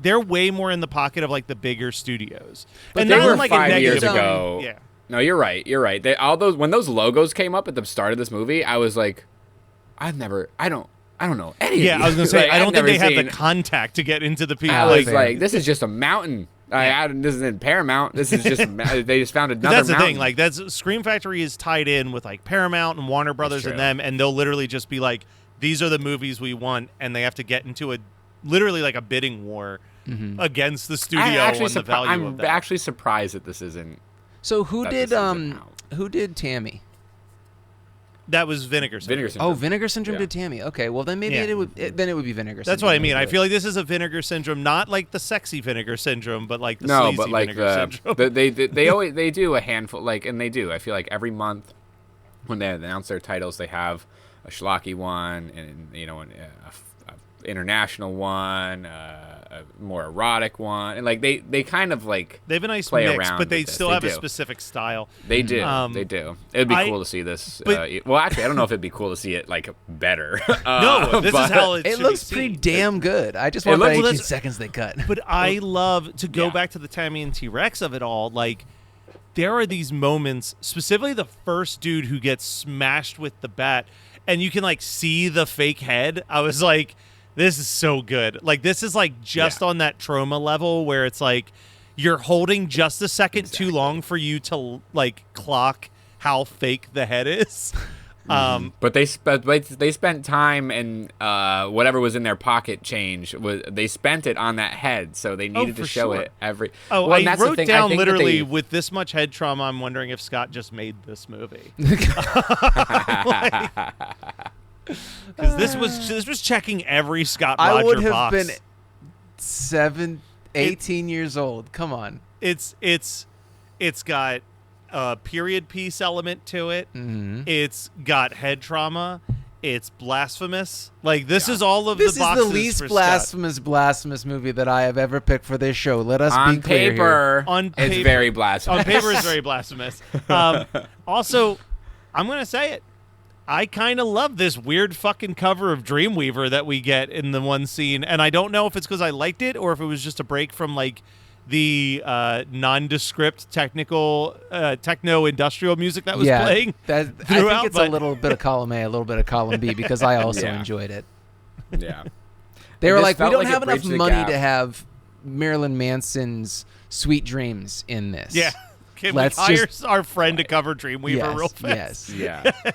Speaker 1: they're way more in the pocket of like the bigger studios.
Speaker 3: But
Speaker 1: and
Speaker 3: they
Speaker 1: not
Speaker 3: were
Speaker 1: in, like, a
Speaker 3: 5 years
Speaker 1: negative way.
Speaker 3: ago.
Speaker 1: Yeah.
Speaker 3: No, you're right. When those logos came up at the start of this movie, I was like, I don't know any of
Speaker 1: Yeah,
Speaker 3: these.
Speaker 1: I was gonna say
Speaker 3: Like,
Speaker 1: I don't
Speaker 3: I've
Speaker 1: think they
Speaker 3: never
Speaker 1: have the
Speaker 3: seen-
Speaker 1: contact to get into the people.
Speaker 3: I was
Speaker 2: fair.
Speaker 3: like, this is just a mountain. This is in Paramount. This is just they just found another
Speaker 1: That's the
Speaker 3: mountain.
Speaker 1: thing. Like that's Scream Factory is tied in with like Paramount and Warner Brothers
Speaker 3: true.
Speaker 1: and them, and they'll literally just be like, "These are the movies we want," and they have to get into literally like a bidding war against the studio on the value of
Speaker 3: I'm
Speaker 1: that.
Speaker 3: actually surprised that this isn't.
Speaker 2: So who
Speaker 3: That
Speaker 2: did
Speaker 3: this isn't out.
Speaker 2: who did Tammy?
Speaker 1: That was Vinegar Syndrome.
Speaker 3: Vinegar Syndrome.
Speaker 2: Oh, Vinegar Syndrome
Speaker 3: Yeah.
Speaker 2: did Tammy. Okay, well then maybe
Speaker 1: Yeah.
Speaker 2: it would be Vinegar Syndrome.
Speaker 1: That's what I mean. I
Speaker 2: But-
Speaker 1: feel like this is a Vinegar Syndrome, not like the sexy Vinegar Syndrome, but like the
Speaker 3: No,
Speaker 1: sleazy
Speaker 3: but like
Speaker 1: Vinegar Syndrome.
Speaker 3: they always they do a handful and they do. I feel like every month when they announce their titles, they have a schlocky one, and a international one, a more erotic one, and like they kind of like
Speaker 1: they have a nice
Speaker 3: play
Speaker 1: mix,
Speaker 3: around
Speaker 1: but they
Speaker 3: with this.
Speaker 1: still
Speaker 3: They
Speaker 1: have a
Speaker 3: do.
Speaker 1: specific style.
Speaker 3: They do. They do. It'd be cool to see this. Well, actually, I don't know if it'd be cool to see it like better.
Speaker 1: No, this is how it should
Speaker 2: looks
Speaker 1: be
Speaker 2: pretty
Speaker 1: seen.
Speaker 2: damn good. I just want the
Speaker 1: looks-
Speaker 2: 18 seconds they cut.
Speaker 1: But I love to go
Speaker 3: Yeah.
Speaker 1: back to the Tammy and T-Rex of it all. Like, there are these moments, specifically the first dude who gets smashed with the bat, and you can like see the fake head. I was like, this is so good. Like, this is like just on that trauma level where it's like you're holding just a second too long for you to like clock how fake the head is.
Speaker 3: But they spent time and whatever was in their pocket change they spent it on that head, so they needed to
Speaker 1: for
Speaker 3: show
Speaker 1: sure.
Speaker 3: it every.
Speaker 1: Oh,
Speaker 3: well, and
Speaker 1: I
Speaker 3: that's the
Speaker 1: wrote
Speaker 3: thing. I
Speaker 1: down
Speaker 3: think that
Speaker 1: literally
Speaker 3: they-
Speaker 1: with this much head trauma, I'm wondering if Scott just made this movie. Because this was checking every Scott Roger
Speaker 2: I would have
Speaker 1: box.
Speaker 2: been 18 years old. Come on.
Speaker 1: It's got a period piece element to it.
Speaker 2: Mm-hmm.
Speaker 1: It's got head trauma. It's blasphemous. Like, this is all of
Speaker 2: This
Speaker 1: the
Speaker 2: is
Speaker 1: boxes
Speaker 2: the least
Speaker 1: for
Speaker 2: blasphemous movie that I have ever picked for this show. Let us
Speaker 3: on
Speaker 2: be clear here.
Speaker 3: paper,
Speaker 1: On
Speaker 3: it's
Speaker 1: paper-
Speaker 3: very blasphemous.
Speaker 1: On paper, it's very blasphemous. Also, I'm going to say it. I kind of love this weird fucking cover of Dreamweaver that we get in the one scene, and I don't know if it's because I liked it or if it was just a break from like the nondescript technical techno-industrial music that was playing.
Speaker 2: I
Speaker 1: throughout,
Speaker 2: think it's
Speaker 1: but-
Speaker 2: a little bit of column A, a little bit of column B, because I also
Speaker 3: Yeah.
Speaker 2: enjoyed it.
Speaker 3: Yeah.
Speaker 2: They
Speaker 3: It
Speaker 2: were
Speaker 3: just
Speaker 2: like, we
Speaker 3: felt
Speaker 2: don't
Speaker 3: like it
Speaker 2: have enough
Speaker 3: bridged the
Speaker 2: money
Speaker 3: gap.
Speaker 2: to have Marilyn Manson's Sweet Dreams in this.
Speaker 1: Yeah. Can
Speaker 2: Let's
Speaker 1: we hire
Speaker 2: just-
Speaker 1: our friend to cover Dreamweaver real fast?
Speaker 2: Yes.
Speaker 3: Yeah.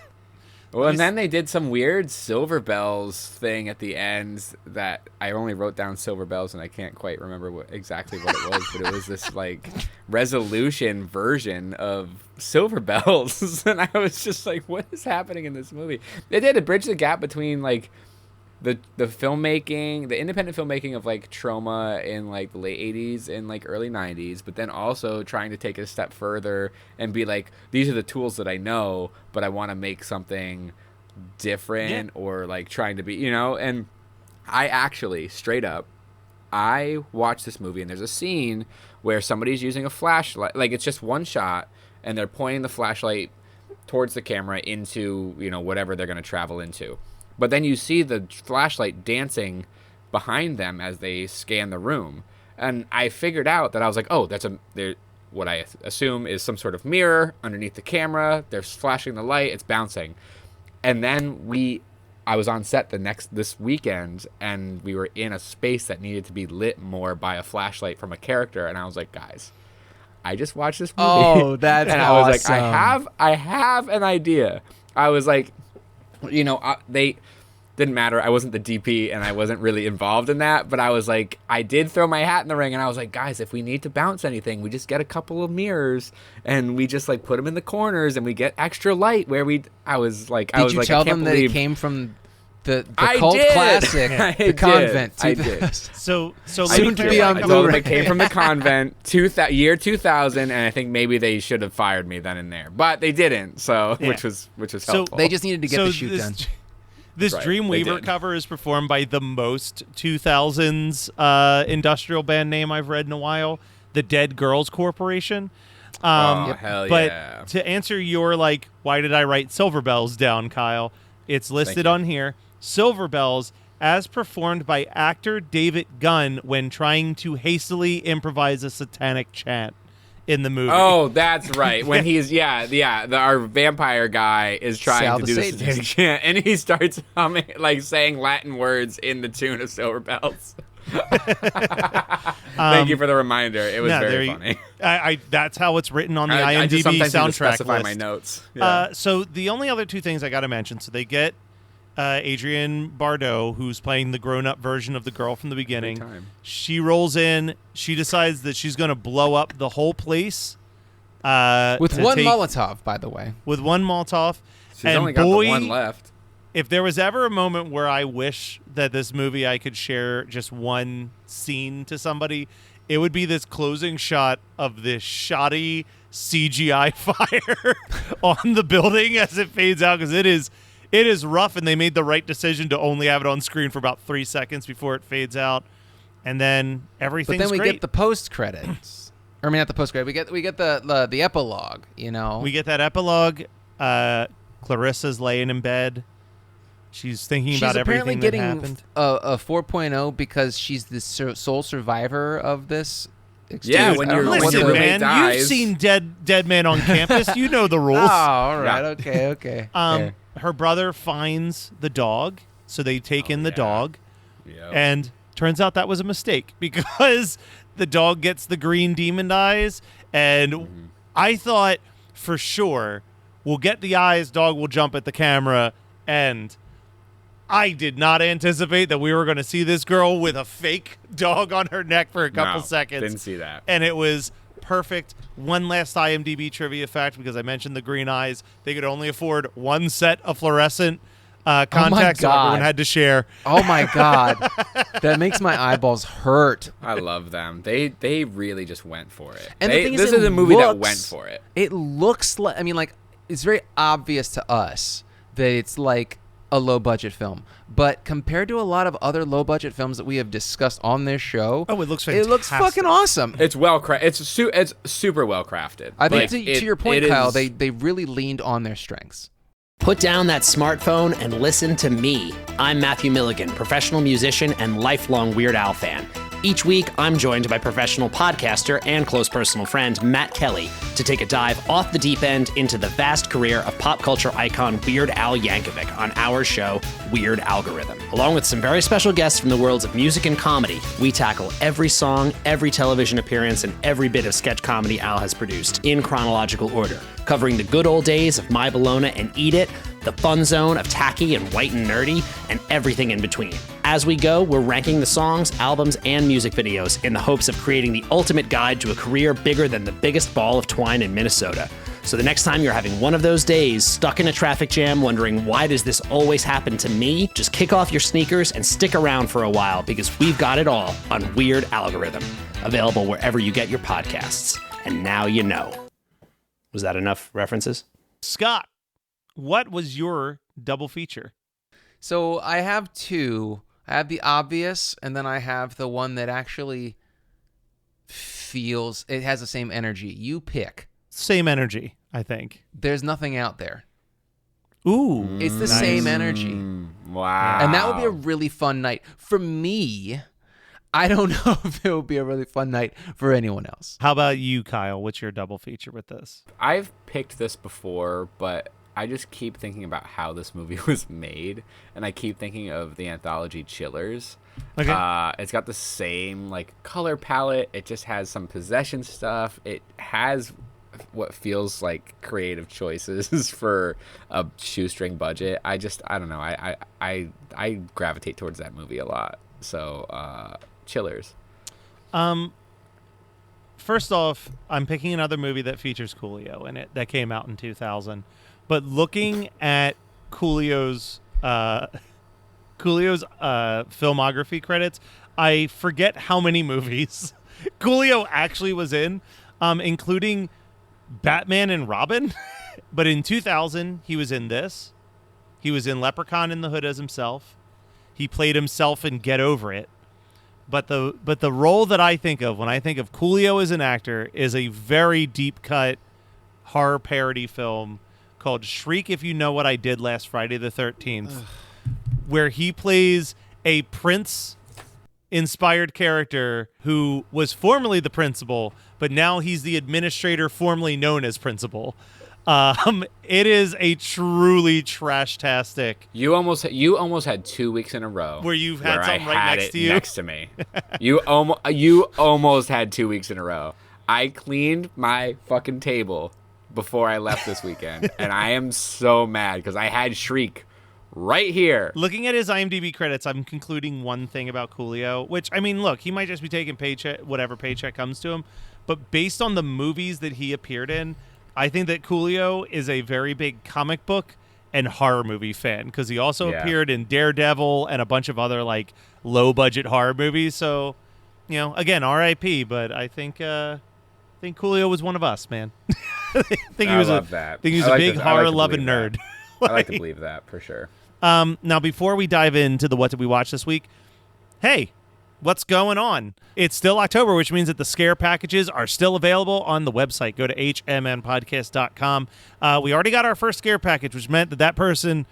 Speaker 3: Well, and then they did some weird Silver Bells thing at the end that I only wrote down Silver Bells, and I can't quite remember exactly what it was, but it was this like resolution version of Silver Bells, and I was just like, what is happening in this movie? They did to bridge the gap between like the filmmaking, the independent filmmaking of like Trauma in like the late 80s and like early 90s, but then also trying to take it a step further and be like, these are the tools that I know, but I want to make something different or like trying to be, and I actually straight up, I watched this movie and there's a scene where somebody's using a flashlight, like it's just one shot and they're pointing the flashlight towards the camera into, whatever they're going to travel into. But then you see the flashlight dancing behind them as they scan the room. And I figured out that I was like, oh, that's what I assume is some sort of mirror underneath the camera. They're flashing the light. It's bouncing. And then I was on set this weekend, and we were in a space that needed to be lit more by a flashlight from a character. And I was like, guys, I just watched this movie.
Speaker 2: Oh, that's
Speaker 3: and
Speaker 2: awesome.
Speaker 3: I was like, I have an idea. I was like, they didn't matter. I wasn't the DP and I wasn't really involved in that, but I was like, I did throw my hat in the ring and I was like, guys, if we need to bounce anything, we just get a couple of mirrors and we just like put them in the corners and we get extra light where
Speaker 2: Did you
Speaker 3: I
Speaker 2: tell
Speaker 3: can't
Speaker 2: them that
Speaker 3: believe
Speaker 2: it came from the
Speaker 3: I
Speaker 2: cult
Speaker 3: did.
Speaker 2: classic,
Speaker 3: I
Speaker 2: The
Speaker 3: did.
Speaker 2: Convent?
Speaker 3: I did.
Speaker 1: So
Speaker 2: Soon
Speaker 1: let me
Speaker 2: to be
Speaker 1: clarify
Speaker 2: on
Speaker 1: a
Speaker 3: I
Speaker 1: couple
Speaker 3: told them
Speaker 2: Blu-ray.
Speaker 3: it came from the Convent, year 2000, and I think maybe they should have fired me then and there, but they didn't. So
Speaker 1: Yeah.
Speaker 3: which was
Speaker 1: So
Speaker 3: helpful.
Speaker 2: They just needed to get
Speaker 1: so
Speaker 2: the shoot done.
Speaker 1: This
Speaker 3: Right, they
Speaker 1: Dreamweaver
Speaker 3: did.
Speaker 1: cover is performed by the most 2000s industrial band name I've read in a while, the Dead Girls Corporation.
Speaker 3: Hell
Speaker 1: but
Speaker 3: yeah.
Speaker 1: to answer your why did I write Silver Bells down, Kyle? It's listed
Speaker 3: you.
Speaker 1: on here. Silver Bells, as performed by actor David Gunn when trying to hastily improvise a satanic chant in the movie.
Speaker 3: Oh, that's right. When he's our vampire guy is trying
Speaker 2: Sal
Speaker 3: to
Speaker 2: the
Speaker 3: do the
Speaker 2: Satanist.
Speaker 3: satanic chant, and he starts humming, saying Latin words in the tune of Silver Bells. Thank you for the reminder. It was very funny.
Speaker 1: That's how it's written on the
Speaker 3: I just
Speaker 1: IMDb
Speaker 3: sometimes need to
Speaker 1: soundtrack
Speaker 3: specify
Speaker 1: list.
Speaker 3: my notes. Yeah.
Speaker 1: So the only other two things I got to mention. So they get Adrienne Barbeau, who's playing the grown-up version of the girl from the beginning.
Speaker 3: time.
Speaker 1: She rolls in. She decides that she's going to blow up the whole place.
Speaker 2: With
Speaker 1: to
Speaker 2: one
Speaker 1: take-
Speaker 2: Molotov, by the way.
Speaker 1: With one Molotov.
Speaker 3: She's
Speaker 1: and
Speaker 3: only got
Speaker 1: boy,
Speaker 3: the one left.
Speaker 1: if there was ever a moment where I wish that this movie I could share just one scene to somebody, it would be this closing shot of this shoddy CGI fire on the building as it fades out, because It is rough, and they made the right decision to only have it on screen for about 3 seconds before it fades out, and then everything's
Speaker 2: But then we
Speaker 1: great.
Speaker 2: get the post credits. Or I mean, not the post credit. We get the epilogue. You know,
Speaker 1: We get that epilogue. Clarissa's laying in bed. She's thinking about everything that happened.
Speaker 2: She's apparently getting a 4.0 because she's the sole survivor of this experience.
Speaker 3: Yeah, when your
Speaker 1: Listen,
Speaker 3: roommate
Speaker 1: man,
Speaker 3: dies.
Speaker 1: you've seen dead men on campus. You know the rules.
Speaker 2: Oh, all right.
Speaker 3: Yeah.
Speaker 2: Okay.
Speaker 1: Her brother finds the dog, so they take in the dog,
Speaker 3: Yep.
Speaker 1: and turns out that was a mistake because the dog gets the green demon eyes, and I thought for sure we'll get the eyes, dog will jump at the camera, and I did not anticipate that we were going to see this girl with a fake dog on her neck for a couple seconds.
Speaker 3: Didn't see that.
Speaker 1: And it was perfect. One last IMDb trivia fact, because I mentioned the green eyes. They could only afford one set of fluorescent contacts, so everyone had to share.
Speaker 2: Oh my God, that makes my eyeballs hurt.
Speaker 3: I love them. They really just went for it.
Speaker 2: And the thing
Speaker 3: this
Speaker 2: is,
Speaker 3: is a movie that went for it.
Speaker 2: It looks like, I mean, like, it's very obvious to us that it's like a low budget film, but compared to a lot of other low budget films that we have discussed on this show,
Speaker 1: Oh, it looks
Speaker 2: It looks
Speaker 1: fantastic.
Speaker 2: fucking awesome.
Speaker 3: It's it's super well crafted.
Speaker 2: I think
Speaker 3: Like,
Speaker 2: to your point, Kyle, they really leaned on their strengths.
Speaker 4: Put down that smartphone and listen to me. I'm Matthew Milligan, professional musician and lifelong Weird Al fan. Each week, I'm joined by professional podcaster and close personal friend Matt Kelly to take a dive off the deep end into the vast career of pop culture icon Weird Al Yankovic on our show, Weird Algorithm. Along with some very special guests from the worlds of music and comedy, we tackle every song, every television appearance, and every bit of sketch comedy Al has produced in chronological order, covering the good old days of My Bologna and Eat It, the fun zone of tacky and white and nerdy, and everything in between. As we go, we're ranking the songs, albums, and music videos in the hopes of creating the ultimate guide to a career bigger than the biggest ball of twine in Minnesota. So the next time you're having one of those days, stuck in a traffic jam, wondering why does this always happen to me, just kick off your sneakers and stick around for a while because we've got it all on Weird Algorithm, available wherever you get your podcasts. And now you know. Was that enough references?
Speaker 1: Scott, what was your double feature?
Speaker 2: So I have two. I have the obvious, and then I have the one that actually feels, it has the same energy. You pick.
Speaker 1: Same energy, I think.
Speaker 2: There's nothing out there.
Speaker 1: Ooh.
Speaker 2: It's the same energy.
Speaker 3: Wow.
Speaker 2: And that would be a really fun night. For me, I don't know if it would be a really fun night for anyone else.
Speaker 1: How about you, Kyle? What's your double feature with this?
Speaker 3: I've picked this before, but I just keep thinking about how this movie was made, and I keep thinking of the anthology Chillers.
Speaker 1: Okay.
Speaker 3: It's got the same like color palette. It just has some possession stuff. It has what feels like creative choices for a shoestring budget. I don't know. I gravitate towards that movie a lot. So Chillers.
Speaker 1: First off, I'm picking another movie that features Coolio in it that came out in 2000. But looking at Coolio's filmography credits, I forget how many movies Coolio actually was in, including Batman and Robin. But in 2000, he was in this. He was in Leprechaun in the Hood as himself. He played himself in Get Over It. But the role that I think of when I think of Coolio as an actor is a very deep cut horror parody film called Shriek If You Know What I Did Last Friday the 13th, where he plays a Prince-inspired character who was formerly the principal, but now he's the administrator formerly known as principal. It is a truly trash-tastic.
Speaker 3: You almost had 2 weeks in a row
Speaker 1: Where you've had
Speaker 3: where
Speaker 1: something
Speaker 3: I
Speaker 1: right
Speaker 3: had
Speaker 1: next
Speaker 3: it
Speaker 1: to you?
Speaker 3: next to me. You almost had 2 weeks in a row. I cleaned my fucking table before I left this weekend, and I am so mad because I had Shriek right here.
Speaker 1: Looking at his IMDb credits, I'm concluding one thing about Coolio, which, I mean, look, he might just be taking whatever paycheck comes to him, but based on the movies that he appeared in, I think that Coolio is a very big comic book and horror movie fan because he also appeared in Daredevil and a bunch of other like low budget horror movies. So, you know, again, R.I.P. But I think Coolio was one of us, man. I think he was
Speaker 3: love that.
Speaker 1: I think he was
Speaker 3: I
Speaker 1: a
Speaker 3: like
Speaker 1: big
Speaker 3: this. I like
Speaker 1: horror
Speaker 3: to
Speaker 1: loving
Speaker 3: believe
Speaker 1: nerd.
Speaker 3: I like to believe that for sure.
Speaker 1: Now, before we dive into the what did we watch this week, hey, what's going on? It's still October, which means that the scare packages are still available on the website. Go to hmnpodcast.com. We already got our first scare package, which meant that person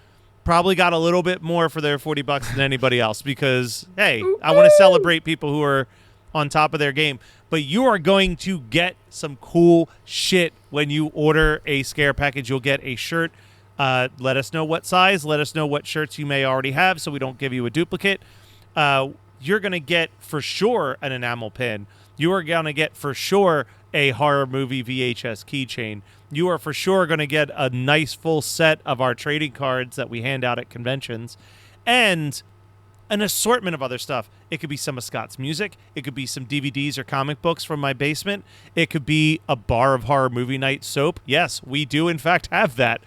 Speaker 1: probably got a little bit more for their $40 than anybody else because, hey, I want to celebrate people who are on top of their game. But you are going to get some cool shit when you order a scare package. You'll get a shirt. Let us know what size. Let us know what shirts you may already have so we don't give you a duplicate. You're going to get for sure an enamel pin. You are going to get for sure a horror movie VHS keychain. You are for sure going to get a nice full set of our trading cards that we hand out at conventions and an assortment of other stuff. It could be some of Scott's music. It could be some DVDs or comic books from my basement. It could be a bar of horror movie night soap. Yes, we do in fact have that.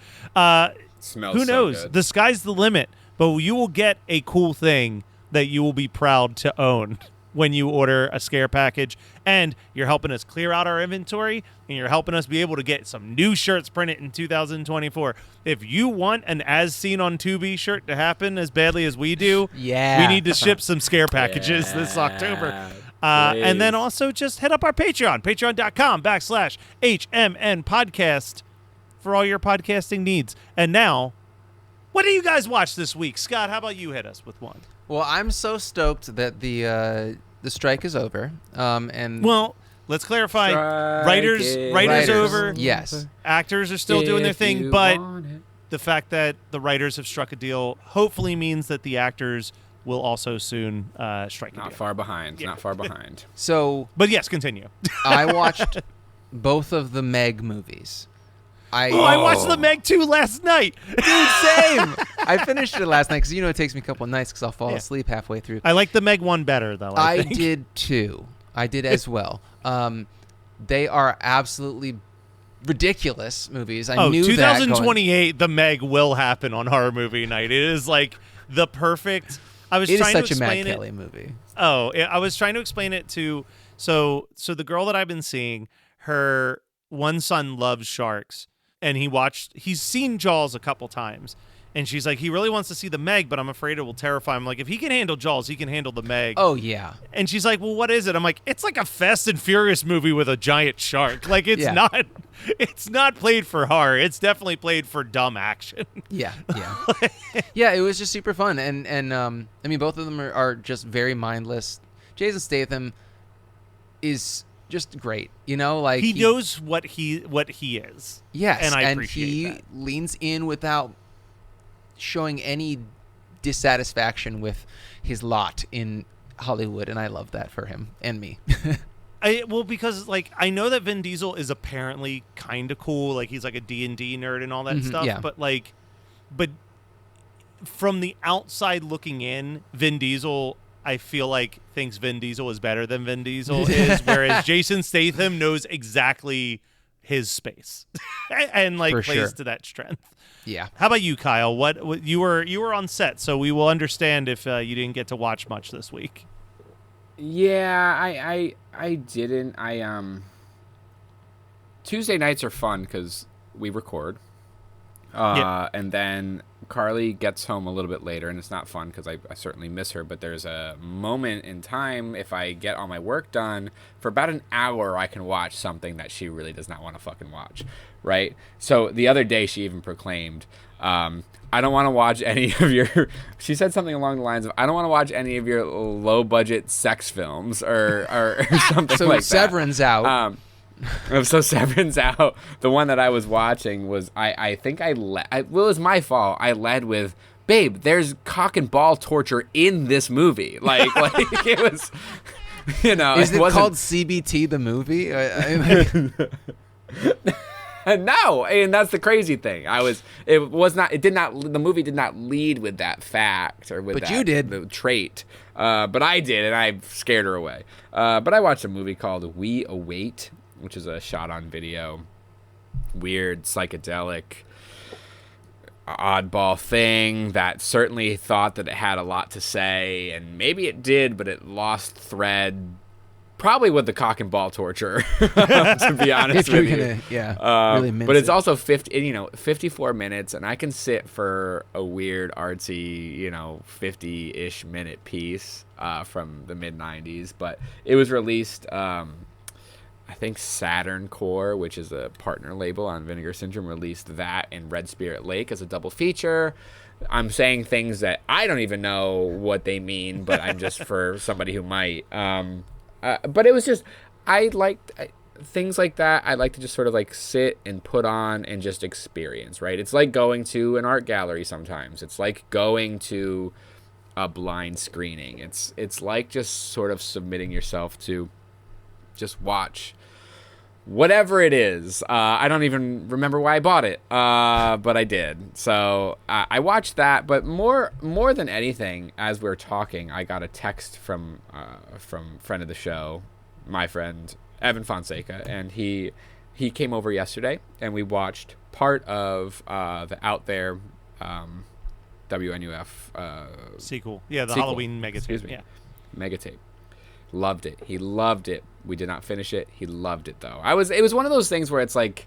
Speaker 3: Smells
Speaker 1: Who knows?
Speaker 3: So good.
Speaker 1: The sky's the limit, but you will get a cool thing that you will be proud to own when you order a scare package. And you're helping us clear out our inventory, and you're helping us be able to get some new shirts printed in 2024. If you want an As Seen on Tubi shirt to happen as badly as we do, we need to ship some scare packages this October. And then also just hit up our Patreon, patreon.com/HMN podcast for all your podcasting needs. And now, what do you guys watch this week? Scott, how about you hit us with one?
Speaker 2: Well, I'm so stoked that the strike is over.
Speaker 1: Well, let's clarify. Writers over.
Speaker 2: Yes.
Speaker 1: Actors are still doing their thing, but the fact that the writers have struck a deal hopefully means that the actors will also soon strike a deal.
Speaker 3: Not far behind. Not far behind.
Speaker 2: So,
Speaker 1: but yes, continue.
Speaker 2: I watched both of the Meg movies. I
Speaker 1: watched the Meg 2 last night.
Speaker 2: Dude, same. I finished it last night because it takes me a couple of nights because I'll fall asleep halfway through.
Speaker 1: I like the Meg 1 better, though. I think.
Speaker 2: did too. I did as well. They are absolutely ridiculous movies. I knew
Speaker 1: 2028, the Meg will happen on Horror Movie Night. It is like the perfect.
Speaker 2: It is such a Matt Kelly movie.
Speaker 1: Oh, I was trying to explain it to. So the girl that I've been seeing, her one son loves sharks. And he's seen Jaws a couple times. And she's like, he really wants to see the Meg, but I'm afraid it will terrify him. I'm like, if he can handle Jaws, he can handle the Meg.
Speaker 2: Oh, yeah.
Speaker 1: And she's like, well, what is it? I'm like, it's like a Fast and Furious movie with a giant shark. Like, it's not played for horror. It's definitely played for dumb action.
Speaker 2: Yeah. Yeah, it was just super fun. And I mean, both of them are just very mindless. Jason Statham is just great, like
Speaker 1: he knows what he is.
Speaker 2: Yes,
Speaker 1: and I
Speaker 2: and
Speaker 1: appreciate
Speaker 2: he
Speaker 1: that.
Speaker 2: leans in without showing any dissatisfaction with his lot in Hollywood, and I love that for him and me.
Speaker 1: Because I know that Vin Diesel is apparently kind of cool, like he's like a D&D nerd and all that stuff.
Speaker 2: Yeah.
Speaker 1: But from the outside looking in, Vin Diesel, I feel like thinks Vin Diesel is better than Vin Diesel is, whereas Jason Statham knows exactly his space and plays to that strength.
Speaker 2: Yeah.
Speaker 1: How about you, Kyle? What you were on set, so we will understand if you didn't get to watch much this week.
Speaker 3: Yeah, I didn't. Tuesday nights are fun because we record. And then Carly gets home a little bit later, and it's not fun because I certainly miss her, but there's a moment in time if I get all my work done, for about an hour I can watch something that she really does not want to fucking watch, right? So the other day she even proclaimed, I don't want to watch any of your, she said something along the lines of, I don't want to watch any of your low-budget sex films or something
Speaker 2: so
Speaker 3: like that.
Speaker 2: So Severin's out.
Speaker 3: So Severin's out. The one that I was watching was I think it was my fault. I led with, babe, there's cock and ball torture in this movie. Like it was,
Speaker 2: Is it called CBT the movie?
Speaker 3: No, and that's the crazy thing. The movie did not lead with that fact or with
Speaker 2: you did.
Speaker 3: The trait. But I did, and I scared her away. But I watched a movie called We Await, which is a shot on video, weird, psychedelic, oddball thing that certainly thought that it had a lot to say, and maybe it did, but it lost thread probably with the cock and ball torture, to be honest
Speaker 2: If you're
Speaker 3: with you.
Speaker 2: really mince
Speaker 3: But it's
Speaker 2: it.
Speaker 3: also 54 minutes, and I can sit for a weird, artsy, 50-ish minute piece from the mid-90s. But it was released, I think Saturn Core, which is a partner label on Vinegar Syndrome, released that and Red Spirit Lake as a double feature. I'm saying things that I don't even know what they mean, but I'm just for somebody who might. But it was just, things like that. I like to just sort of like sit and put on and just experience, right? It's like going to an art gallery sometimes. It's like going to a blind screening. It's like just sort of submitting yourself to just watch whatever it is. I don't even remember why I bought it, but I did. So I watched that. But more than anything, as we were talking, I got a text from friend of the show, my friend Evan Fonseca, and he came over yesterday, and we watched part of the Out There WNUF
Speaker 1: Sequel. Yeah, the
Speaker 3: sequel.
Speaker 1: Halloween mega
Speaker 3: Excuse
Speaker 1: tape.
Speaker 3: me.
Speaker 1: Yeah.
Speaker 3: Mega tape. Loved it. He loved it. We did not finish it. He loved it though. It was one of those things where it's like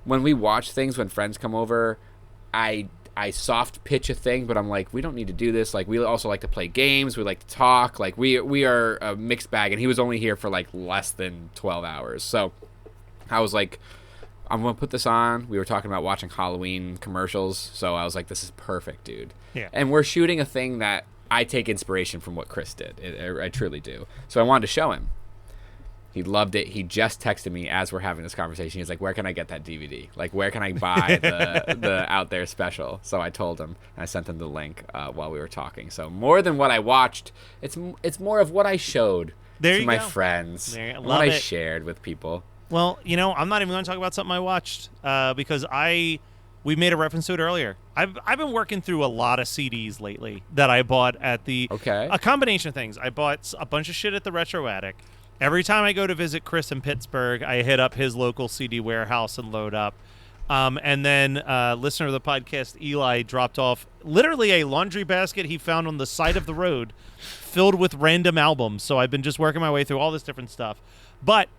Speaker 3: when we watch things when friends come over, I soft pitch a thing, but I'm like, we don't need to do this. Like, we also like to play games. We like to talk. Like, we are a mixed bag, and he was only here for like less than 12 hours. So I was like, I'm going to put this on. We were talking about watching Halloween commercials. So I was like, this is perfect, dude.
Speaker 1: Yeah.
Speaker 3: And we're shooting a thing that I take inspiration from what Chris did. I truly do. So I wanted to show him. He loved it. He just texted me as we're having this conversation. He's like, where can I get that DVD? Like, where can I buy the Out There special? So I told him. And I sent him the link while we were talking. So more than what I watched, it's more of what I showed to my friends. What I shared with people.
Speaker 1: Well, I'm not even going to talk about something I watched because we made a reference to it earlier. I've been working through a lot of CDs lately that I bought at a combination of things. I bought a bunch of shit at the Retro Attic. Every time I go to visit Chris in Pittsburgh, I hit up his local CD warehouse and load up. And then listener of the podcast, Eli, dropped off literally a laundry basket he found on the side of the road filled with random albums. So I've been just working my way through all this different stuff. But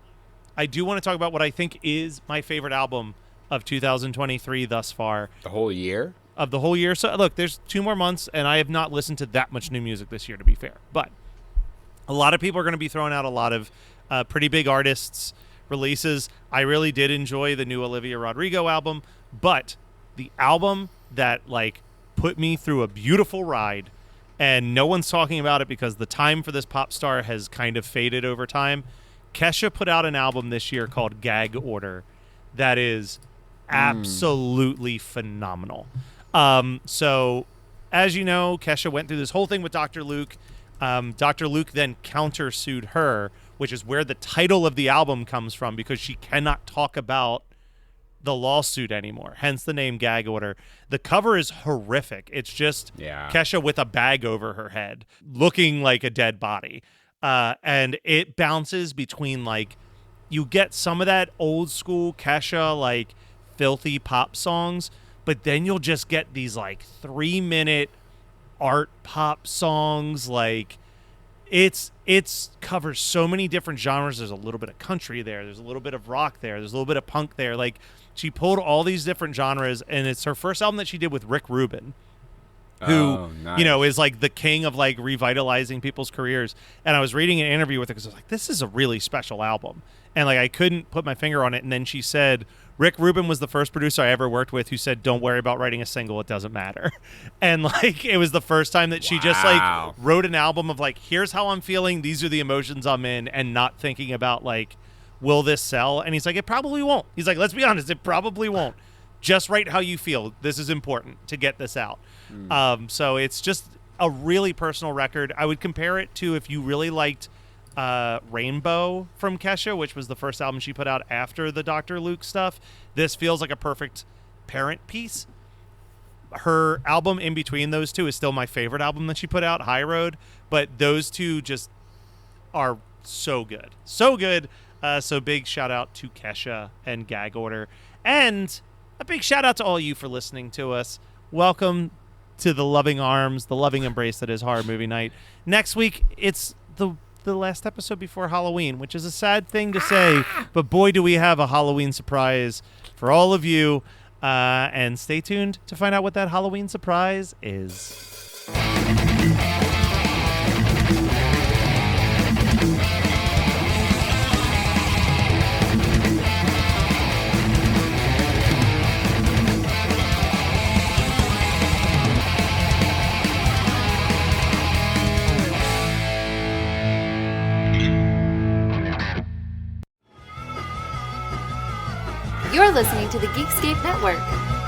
Speaker 1: I do want to talk about what I think is my favorite album of 2023 thus far.
Speaker 3: The whole year?
Speaker 1: Of the whole year. So, look, there's 2 more months, and I have not listened to that much new music this year, to be fair. But a lot of people are going to be throwing out a lot of pretty big artists' releases. I really did enjoy the new Olivia Rodrigo album, but the album that, like, put me through a beautiful ride, and no one's talking about it because the time for this pop star has kind of faded over time. Kesha put out an album this year called Gag Order that is absolutely phenomenal. So, as you know, Kesha went through this whole thing with Dr. Luke. Dr. Luke then countersued her, which is where the title of the album comes from because she cannot talk about the lawsuit anymore, hence the name Gag Order. The cover is horrific. It's just Kesha with a bag over her head, looking like a dead body. And it bounces between, like, you get some of that old school Kesha, like, filthy pop songs, but then you'll just get these, like, 3-minute art pop songs. Like, it's covers so many different genres. There's a little bit of country there, there's a little bit of rock there, there's a little bit of punk there. Like, she pulled all these different genres, and it's her first album that she did with Rick Rubin, who
Speaker 3: nice.
Speaker 1: is like the king of, like, revitalizing people's careers. And I was reading an interview with her because I was like, this is a really special album, and, like, I couldn't put my finger on it. And then she said Rick Rubin was the first producer I ever worked with who said, don't worry about writing a single, it doesn't matter. And, like, it was the first time that she just, like, wrote an album of, like, here's how I'm feeling, these are the emotions I'm in, and not thinking about, like, will this sell? And he's like, it probably won't. He's like, let's be honest, it probably won't. Just write how you feel. This is important to get this out. So it's just a really personal record. I would compare it to if you really liked Rainbow from Kesha, which was the first album she put out after the Dr. Luke stuff. This feels like a perfect parent piece. Her album in between those two is still my favorite album that she put out, High Road, but those two just are so good. So good. So big shout out to Kesha and Gag Order. And a big shout out to all you for listening to us. Welcome to the loving arms, the loving embrace that is Horror Movie Night. Next week, it's the the last episode before Halloween, which is a sad thing to say, but boy, do we have a Halloween surprise for all of you. And stay tuned to find out what that Halloween surprise is.
Speaker 5: You're listening to the Geekscape Network.